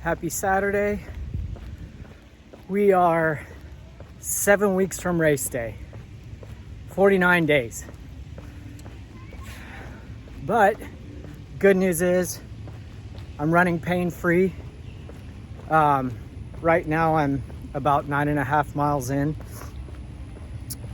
Happy Saturday. We are 7 weeks from race day, 49 days. But good news is I'm running pain-free. Right now I'm about 9.5 miles in.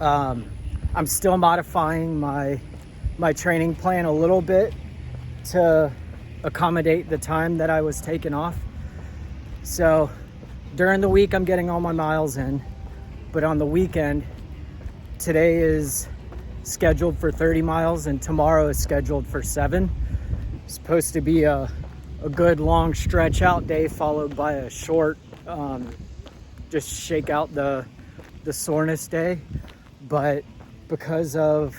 I'm still modifying my training plan a little bit to accommodate the time that I was taking off. So during the week I'm getting all my miles in, but on the weekend, today is scheduled for 30 miles and tomorrow is scheduled for 7. It's supposed to be a good long stretch out day followed by a short just shake out the soreness day. But because of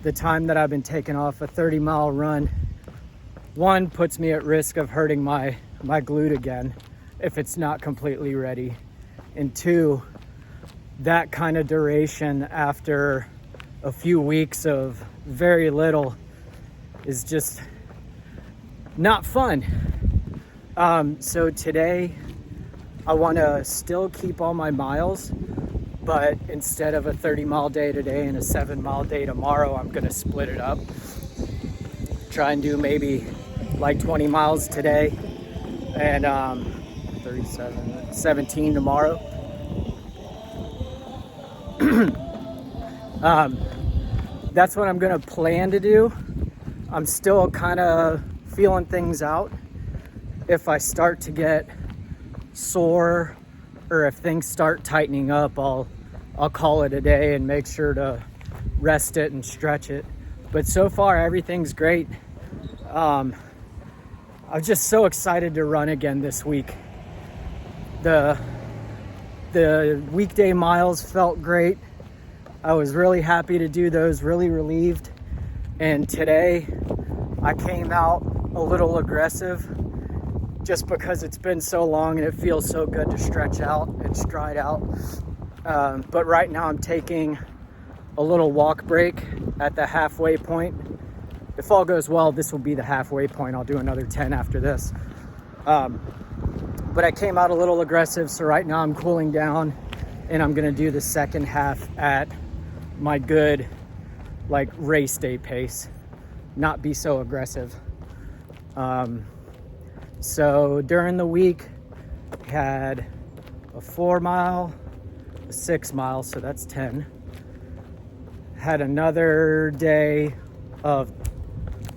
the time that I've been taking off, a 30-mile run, one, puts me at risk of hurting my glute again if it's not completely ready. And two, that kind of duration after a few weeks of very little is just not fun. So today I want to still keep all my miles, but instead of a 30-mile day today and a 7-mile day tomorrow, I'm going to split it up. Try and do maybe like 20 miles today and 17 tomorrow. That's what I'm going to plan to do. I'm still kind of feeling things out. If I start to get sore or if things start tightening up, I'll call it a day and make sure to rest it and stretch it. But so far everything's great. I'm just so excited to run again this week. The weekday miles felt great. I was really happy to do those, really relieved. And today I came out a little aggressive just because it's been so long and it feels so good to stretch out and stride out. But right now I'm taking a little walk break at the halfway point. If all goes well, this will be the halfway point. I'll do another 10 after this. But I came out a little aggressive, so right now I'm cooling down and I'm gonna do the second half at my good, like, race day pace, not be so aggressive. So during the week, I had a 4 mile, a 6 mile, so that's 10. Had another day of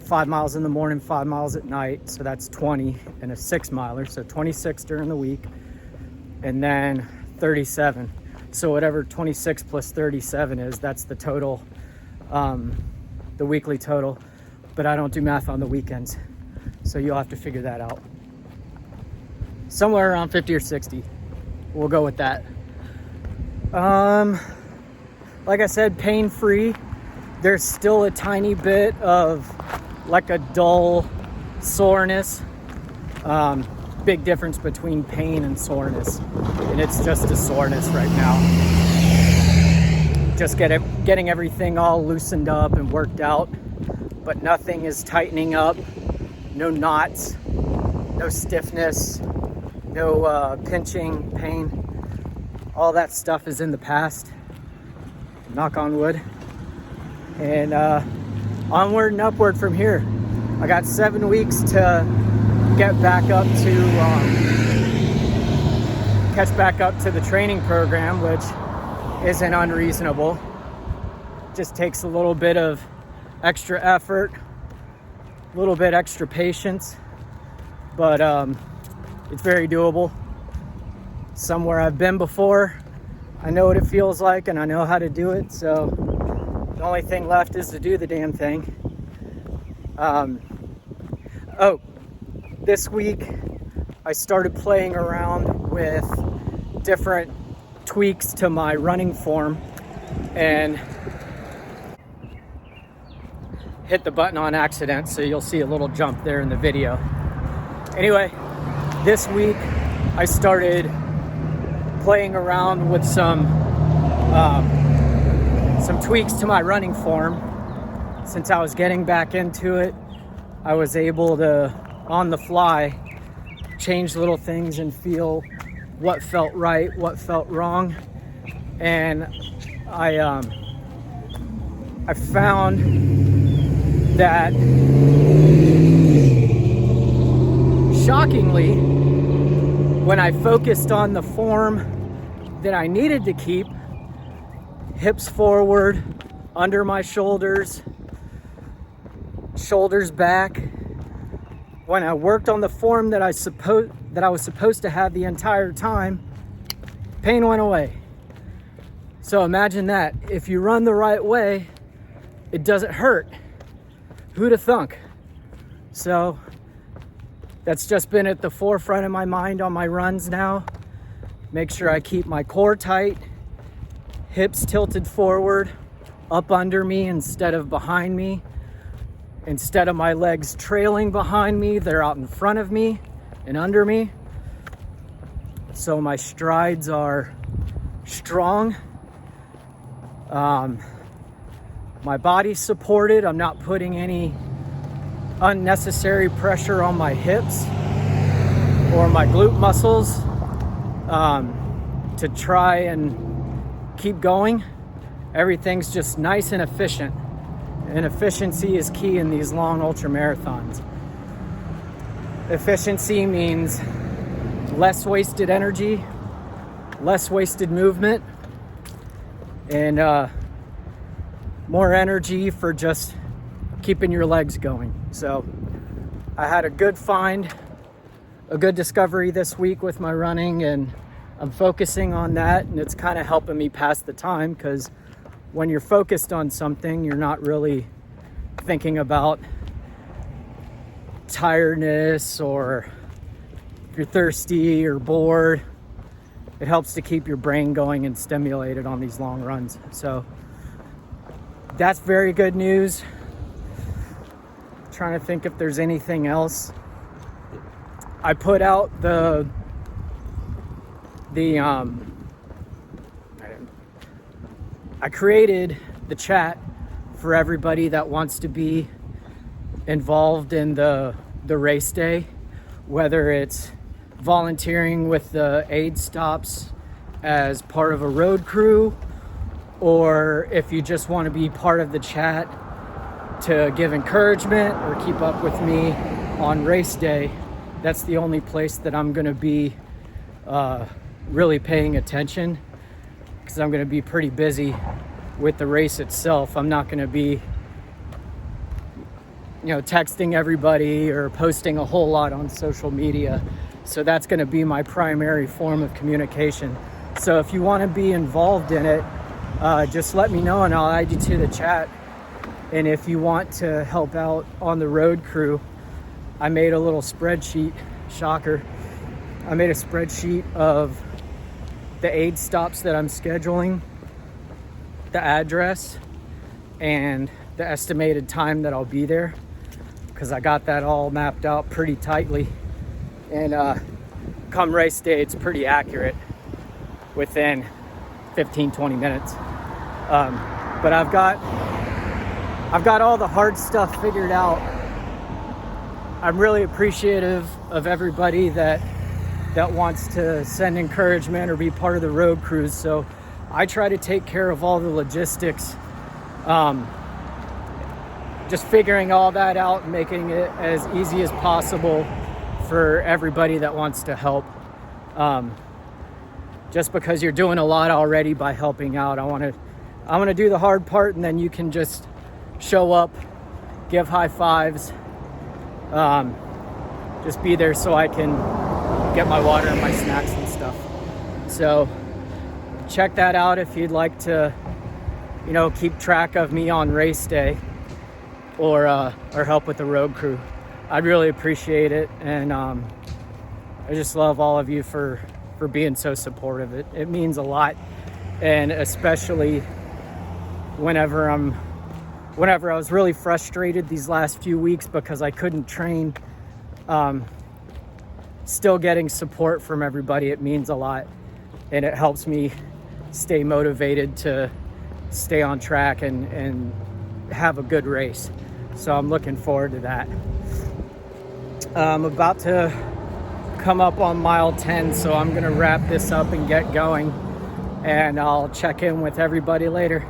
5 miles in the morning, 5 miles at night, so that's 20, and a 6 miler, so 26 during the week, and then 37. So whatever 26 plus 37 is, that's the total, the weekly total. But I don't do math on the weekends, so you'll have to figure that out. Somewhere around 50 or 60. We'll go with that. Like I said, pain-free. There's still a tiny bit of like a dull soreness. Big difference between pain and soreness, and it's just a soreness right now. Just getting everything all loosened up and worked out, but nothing is tightening up. No knots, no stiffness, no pinching, pain. All that stuff is in the past. Knock on wood. And onward and upward from here. I got 7 weeks to get back up to catch back up to the training program, which isn't unreasonable. Just takes a little bit of extra effort, a little bit extra patience, but it's very doable. Somewhere I've been before. I know what it feels like and I know how to do it, so the only thing left is to do the damn thing. This week I started playing around with different tweaks to my running form and hit the button on accident, so you'll see a little jump there in the video. Anyway, this week I started playing around with some tweaks to my running form. Since I was getting back into it, I was able to, on the fly, change little things and feel what felt right, what felt wrong. And I found that, shockingly, when I focused on the form that I needed to keep, hips forward, under my shoulders, shoulders back, when I worked on the form that I was supposed to have the entire time, pain went away. So imagine that. If you run the right way, it doesn't hurt. Who'da thunk? So that's just been at the forefront of my mind on my runs now. Make sure I keep my core tight, hips tilted forward, up under me instead of behind me. Instead of my legs trailing behind me, they're out in front of me and under me. So my strides are strong. My body's supported. I'm not putting any unnecessary pressure on my hips or my glute muscles to try and keep going. Everything's just nice and efficient. And efficiency is key in these long ultra marathons. Efficiency means less wasted energy, less wasted movement, and more energy for just keeping your legs going. So I had a good find, a good discovery this week with my running, and I'm focusing on that, and it's kind of helping me pass the time, because when you're focused on something, you're not really thinking about tiredness or if you're thirsty or bored. It helps to keep your brain going and stimulated on these long runs. So that's very good news. Trying to think if there's anything else. I put out I created the chat for everybody that wants to be involved in the race day, whether it's volunteering with the aid stops as part of a road crew, or if you just want to be part of the chat to give encouragement or keep up with me on race day. That's the only place that I'm going to be really paying attention, because I'm going to be pretty busy with the race itself. I'm not going to be, texting everybody or posting a whole lot on social media. So that's going to be my primary form of communication. So if you want to be involved in it, just let me know and I'll add you to the chat. And if you want to help out on the road crew, I made a little spreadsheet. Shocker. I made a spreadsheet of the aid stops that I'm scheduling, the address, and the estimated time that I'll be there, because I got that all mapped out pretty tightly. And come race day, it's pretty accurate within 15-20 minutes. But I've got all the hard stuff figured out. I'm really appreciative of everybody that wants to send encouragement or be part of the road crews. So I try to take care of all the logistics, just figuring all that out and making it as easy as possible for everybody that wants to help. Just because you're doing a lot already by helping out, I want to do the hard part, and then you can just show up, give high fives, just be there so I can get my water and my snacks and stuff. So check that out if you'd like to, keep track of me on race day, or help with the road crew. I'd really appreciate it. And I just love all of you for being so supportive. It means a lot. And especially whenever I was really frustrated these last few weeks because I couldn't train, still getting support from everybody, it means a lot. And it helps me stay motivated to stay on track and have a good race. So I'm looking forward to that. I'm about to come up on mile 10, so I'm gonna wrap this up and get going, and I'll check in with everybody later.